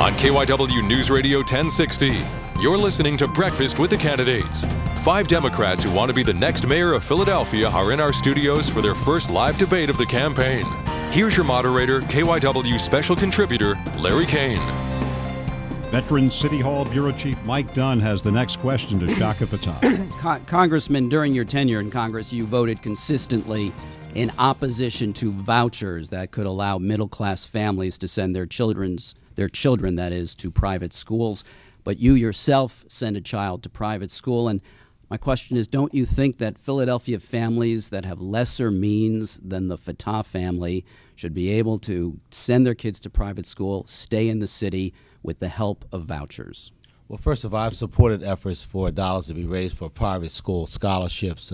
On KYW News Radio 1060, you're listening to Breakfast with the Candidates. 5 Democrats who want to be the next mayor of Philadelphia are in our studios for their first live debate of the campaign. Here's your moderator, KYW special contributor, Larry Kane. Veteran City Hall Bureau Chief Mike Dunn has the next question to Shaka Fatah. Congressman, during your tenure in Congress, you voted consistently in opposition to vouchers that could allow middle-class families to send their children, that is, to private schools. But you yourself send a child to private school. And my question is, don't you think that Philadelphia families that have lesser means than the Fatah family should be able to send their kids to private school, stay in the city with the help of vouchers? Well, first of all, I've supported efforts for dollars to be raised for private school scholarships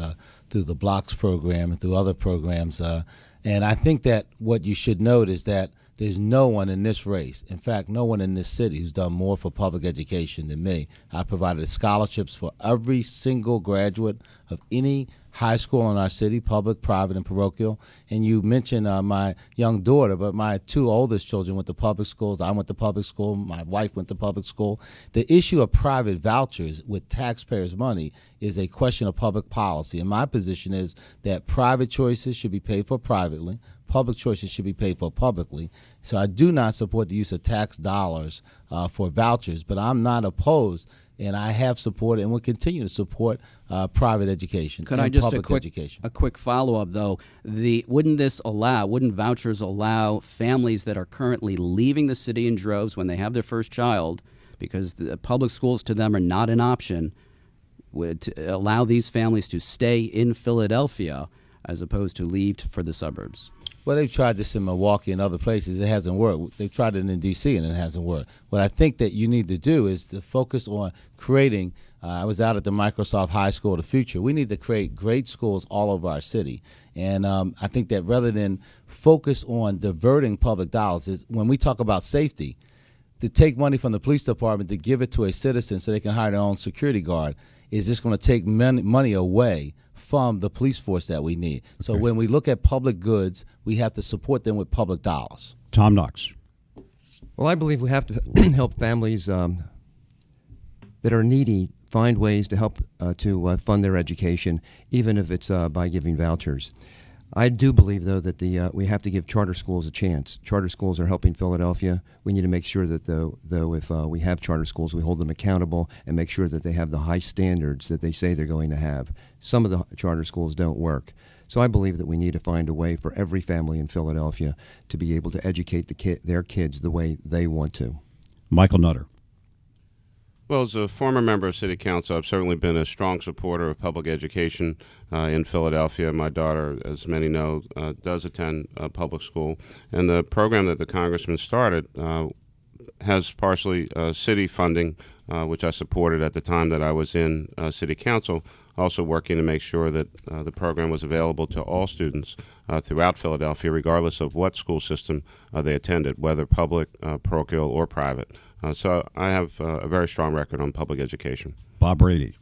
through the Blocks program and through other programs. And I think that what you should note is that there's no one in this race, in fact, no one in this city who's done more for public education than me. I provided scholarships for every single graduate of any high school in our city, public, private, and parochial. And you mentioned my young daughter, but my 2 oldest children went to public schools. I went to public school. My wife went to public school. The issue of private vouchers with taxpayers' money is a question of public policy. And my position is that private choices should be paid for privately. Public choices should be paid for publicly. So I do not support the use of tax dollars for vouchers, but I'm not opposed, and I have supported and will continue to support private education and public education. A quick follow-up, though. Wouldn't vouchers allow families that are currently leaving the city in droves when they have their first child, because the public schools to them are not an option, would allow these families to stay in Philadelphia as opposed to leave for the suburbs? Well, they've tried this in Milwaukee and other places. It hasn't worked. They've tried it in D.C. and it hasn't worked. What I think that you need to do is to focus on creating I was out at the Microsoft High School of the Future. We need to create great schools all over our city. And I think that rather than focus on diverting public dollars, is when we talk about safety, to take money from the police department to give it to a citizen so they can hire their own security guard is just going to take money away from the police force that we need. Okay. So when we look at public goods, we have to support them with public dollars. Tom Knox. Well, I believe we have to help families that are needy find ways to help to fund their education, even if it's by giving vouchers. I do believe, though, that we have to give charter schools a chance. Charter schools are helping Philadelphia. We need to make sure that, though, if we have charter schools, we hold them accountable and make sure that they have the high standards that they say they're going to have. Some of the charter schools don't work. So I believe that we need to find a way for every family in Philadelphia to be able to educate their kids the way they want to. Michael Nutter. Well, as a former member of City Council, I've certainly been a strong supporter of public education in Philadelphia. My daughter, as many know, does attend public school. And the program that the Congressman started has partially city funding, which I supported at the time that I was in City Council, also working to make sure that the program was available to all students throughout Philadelphia, regardless of what school system they attended, whether public, parochial, or private. So I have a very strong record on public education. Bob Brady.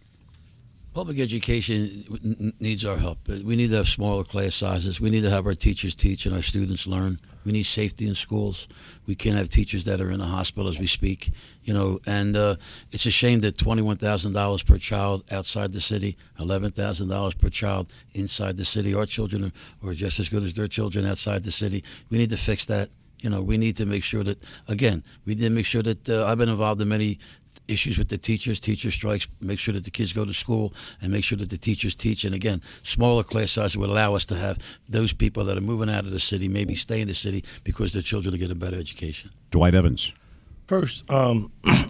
Public education needs our help. We need to have smaller class sizes. We need to have our teachers teach and our students learn. We need safety in schools. We can't have teachers that are in the hospital as we speak, and it's a shame that $21,000 per child outside the city, $11,000 per child inside the city. Our children are just as good as their children outside the city. We need to fix that. We need to make sure that, again, I've been involved in many issues with the teacher strikes, make sure that the kids go to school and make sure that the teachers teach. And again, smaller class sizes would allow us to have those people that are moving out of the city maybe stay in the city because their children will get a better education. Dwight Evans. First, I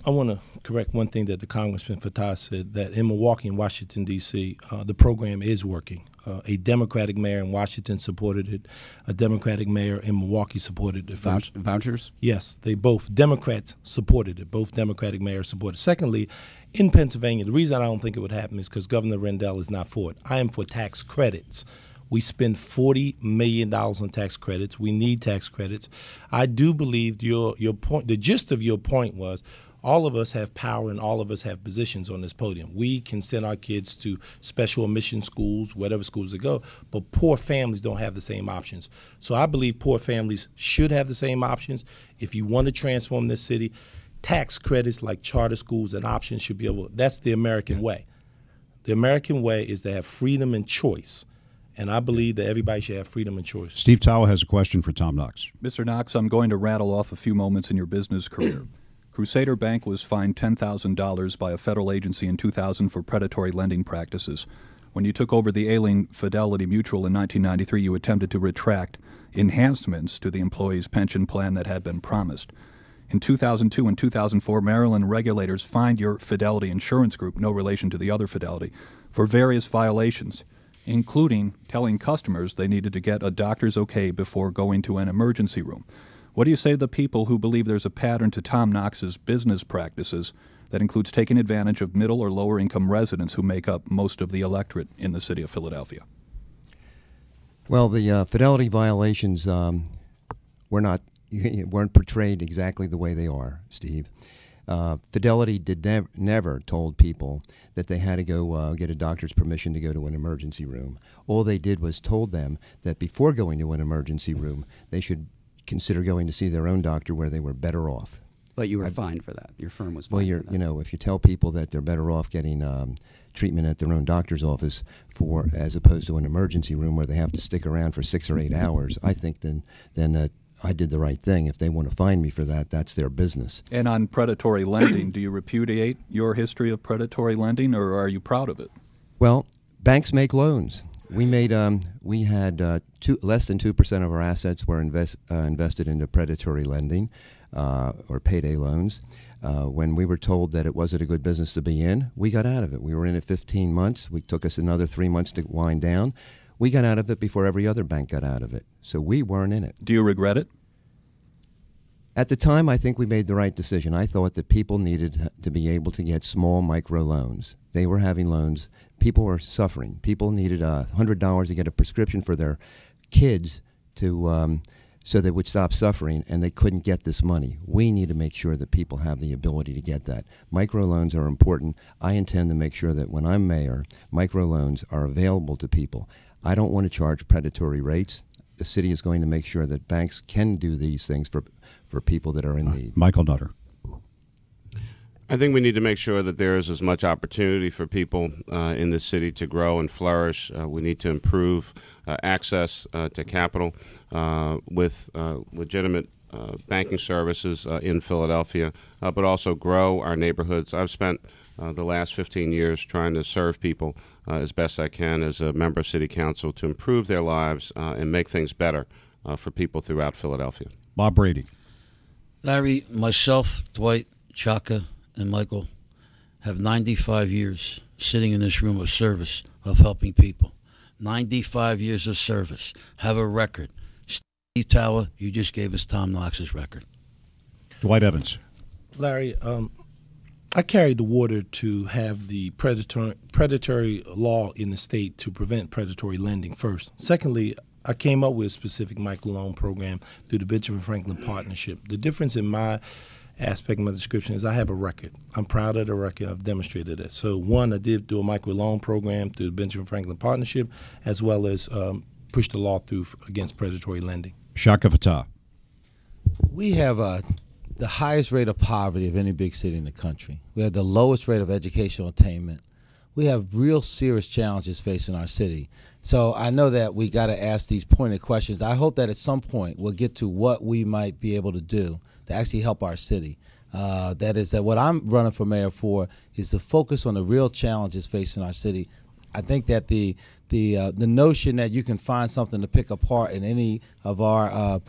want to correct one thing that the Congressman Fatah said, that in Milwaukee and Washington, D.C., the program is working. A Democratic mayor in Washington supported it. A Democratic mayor in Milwaukee supported it. Vouchers? Yes, they both. Democrats supported it. Both Democratic mayors supported it. Secondly, in Pennsylvania, the reason I don't think it would happen is because Governor Rendell is not for it. I am for tax credits. We spend $40 million on tax credits. We need tax credits. I do believe your point, the gist of your point was, all of us have power and all of us have positions on this podium. We can send our kids to special admission schools, whatever schools they go, but poor families don't have the same options. So I believe poor families should have the same options. If you want to transform this city, tax credits like charter schools and options should be able. That's the American way. The American way is to have freedom and choice. And I believe that everybody should have freedom and choice. Steve Tawa has a question for Tom Knox. Mr. Knox, I'm going to rattle off a few moments in your business career. Crusader Bank was fined $10,000 by a federal agency in 2000 for predatory lending practices. When you took over the ailing Fidelity Mutual in 1993, you attempted to retract enhancements to the employee's pension plan that had been promised. In 2002 and 2004, Maryland regulators fined your Fidelity Insurance Group, no relation to the other Fidelity, for various violations, including telling customers they needed to get a doctor's okay before going to an emergency room. What do you say to the people who believe there's a pattern to Tom Knox's business practices that includes taking advantage of middle or lower income residents who make up most of the electorate in the city of Philadelphia? Well, the Fidelity violations weren't portrayed exactly the way they are, Steve. Fidelity never told people that they had to go get a doctor's permission to go to an emergency room. All they did was told them that before going to an emergency room, they should consider going to see their own doctor where they were better off. But you were fined for that. Your firm was fined Well, for that. if you tell people that they're better off getting treatment at their own doctor's office as opposed to an emergency room where they have to stick around for 6 or 8 hours, I think then I did the right thing. If they want to fine me for that, that's their business. And on predatory lending, do you repudiate your history of predatory lending, or are you proud of it? Well, banks make loans. We had less than 2% of our assets were invested into predatory lending or payday loans. When we were told that it wasn't a good business to be in, we got out of it. We were in it 15 months. It took us another 3 months to wind down. We got out of it before every other bank got out of it. So we weren't in it. Do you regret it? At the time, I think we made the right decision. I thought that people needed to be able to get small micro loans. They were having loans. People were suffering. People needed $100 to get a prescription for their kids so they would stop suffering, and they couldn't get this money. We need to make sure that people have the ability to get that. Microloans are important. I intend to make sure that when I'm mayor, microloans are available to people. I don't want to charge predatory rates. The city is going to make sure that banks can do these things for people that are in need. Michael Nutter. I think we need to make sure that there is as much opportunity for people in the city to grow and flourish. We need to improve access to capital with legitimate banking services in Philadelphia, but also grow our neighborhoods. I've spent the last 15 years trying to serve people as best I can as a member of City Council to improve their lives and make things better for people throughout Philadelphia. Bob Brady. Larry, myself, Dwight, Chaka, and Michael have 95 years sitting in this room of service, of helping people. 95 years of service. Have a record. Steve Tower, you just gave us Tom Knox's record. Dwight Evans. Larry, I carried the water to have the predatory law in the state to prevent predatory lending first. Secondly, I came up with a specific microloan program through the Benjamin Franklin Partnership. The difference in my aspect of my description is I have a record. I'm proud of the record. I've demonstrated it. So, one, I did do a microloan program through the Benjamin Franklin Partnership, as well as push the law through against predatory lending. Shaka Fatah. We have the highest rate of poverty of any big city in the country. We have the lowest rate of educational attainment. We have real serious challenges facing our city. So I know that we got to ask these pointed questions. I hope that at some point we'll get to what we might be able to do to actually help our city. That what I'm running for mayor for is to focus on the real challenges facing our city. I think that the notion that you can find something to pick apart in any of our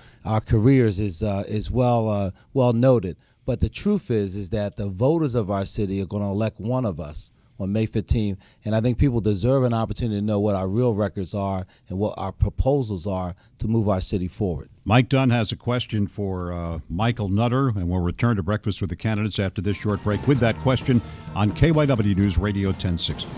careers is well noted. But the truth is that the voters of our city are going to elect one of us on May 15th, and I think people deserve an opportunity to know what our real records are and what our proposals are to move our city forward. Mike Dunn has a question for Michael Nutter, and we'll return to Breakfast with the Candidates after this short break with that question on KYW News Radio 1060.